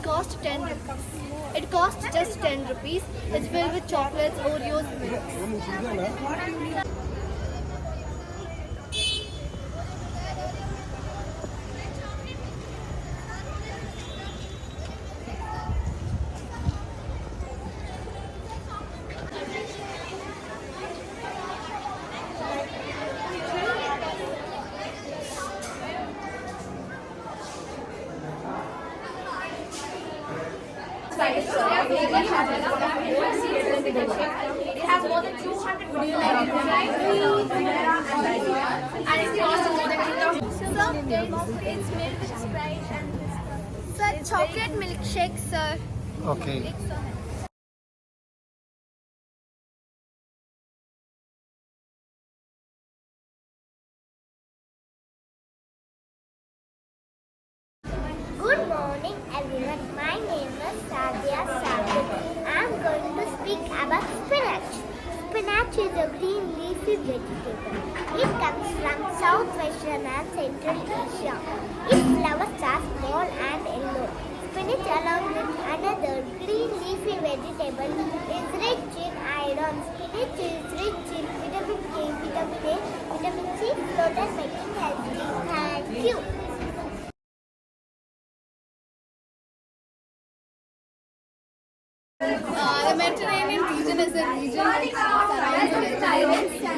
cost 10 rupees. It costs just 10 rupees. It's filled with chocolates, Oreos, milk. It has more than 200 and it costs more than 2,000. It's made with Sprite and this. Sir, chocolate milkshake, sir. Okay. Good morning everyone. My name is Samaritan. I am going to speak about spinach. Spinach is a green leafy vegetable. It comes from southwestern and central Asia. Its flowers are small and yellow. Spinach along with another green leafy vegetable is rich in iron. Spinach is rich in vitamin K, vitamin A, vitamin C, protein making healthy. Thank you. The Mediterranean region is a region which surrounds the Mediterranean Sea.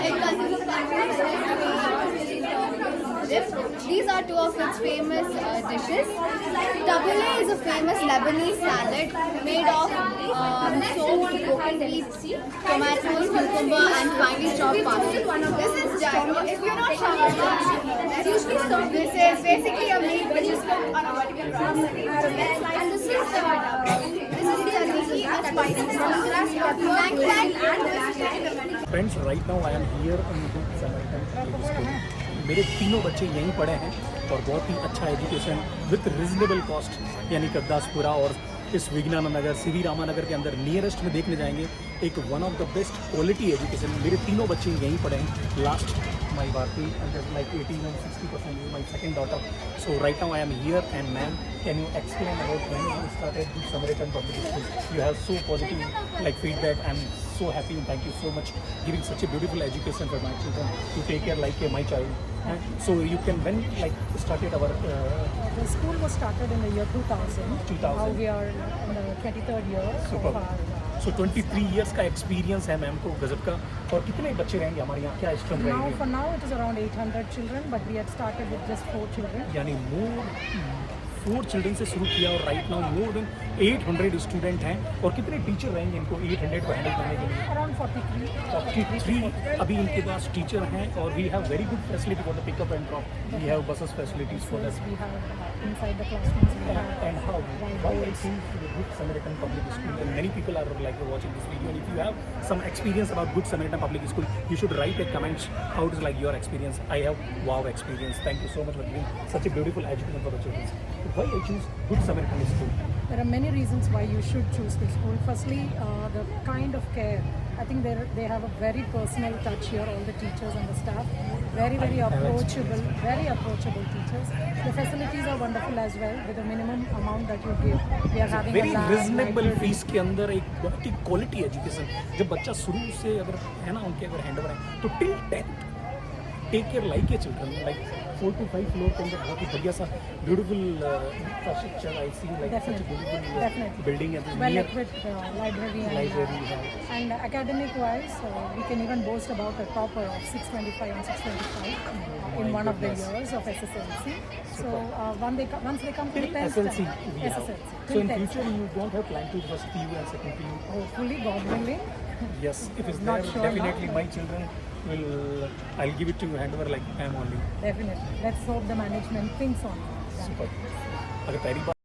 It consists of countries like Egypt. These are two of its famous dishes. Tabbouleh is a famous Lebanese salad made of soaked broken beets, tomatoes, cucumber, and finely chopped parsley. This is gyro. If you're not shawarma, this is basically a meat which is cooked on a vertical process. And this is the a spicy sauce, and Friends, right now I am here in Samaritan school. मेरे तीनों बच्चे यहीं पढ़े हैं और बहुत ही अच्छा education with reasonable cost यानी कद्दासपुरा और इस विज्ञान नगर सीवी रामानगर के अंदर नियरेस्ट में देखने जाएंगे एक one of the best quality education मेरे तीनों बच्चे यहीं पढ़े हैं last my Bharti and there's like 80 and 60% is my second daughter. So right now I am here and ma'am, can you explain about when you started this Samaritan public school? You have so positive like feedback. I'm so happy and thank you so much giving such a beautiful education for my children to take care like my child. So you can when like started our the school was started in the year 2000. 2000. Now we are in the 23rd year. Super. So 23 years का experience है ma'am को गजब का और कितने बच्चे रहेंगे हमारे यहाँ क्या स्ट्रेंथ रहेंगे? For now it is around 800 children, but we had started with just 4 children. यानी 4 चिल्ड्रन से शुरू किया और right now more than 800 student हैं और कितने टीचर रहेंगे इनको 800 को हैंडल करने के लिए? Around 43 अभी इनके पास टीचर हैं और we have very good facility for the pickup and drop. We have buses facilities for that. We have inside the classrooms. And how? Why I think the Good Samaritan Public School and many people are like watching this video and if you have some experience about Good Samaritan Public School, you should write a comment how it is like your experience. I have wow experience. Thank you so much for giving such a beautiful education for the children. Why I choose Good Samaritan School? There are many reasons why you should choose this school. Firstly, the kind of care. I think they have a very personal touch here, all the teachers and the staff. Very approachable teachers. The facilities are wonderful as well with the minimum amount that you give. We are having very a lab, reasonable library. Fees के अंदर एक बहुत ही quality education. जब बच्चा शुरू से अगर है ना उनके अगर हैंड ओवर है तो till 10th take care like a children like 4 to 5 floor के अंदर बहुत ही बढ़िया सा beautiful infrastructure I see like such beautiful building है well equipped library and academic wise we can even boast about a topper of 625 and 625 in one of the years of SSLC. So once they come to the 10th SSLC. So in 10th. future you don't have plan to first PU and second PU? Hopefully, God willing. Yes, if it's Not there, sure definitely now. my children will. I'll give it to you handover like I am only. Definitely. Let's hope the management thinks on that. Super. अगर पहली बार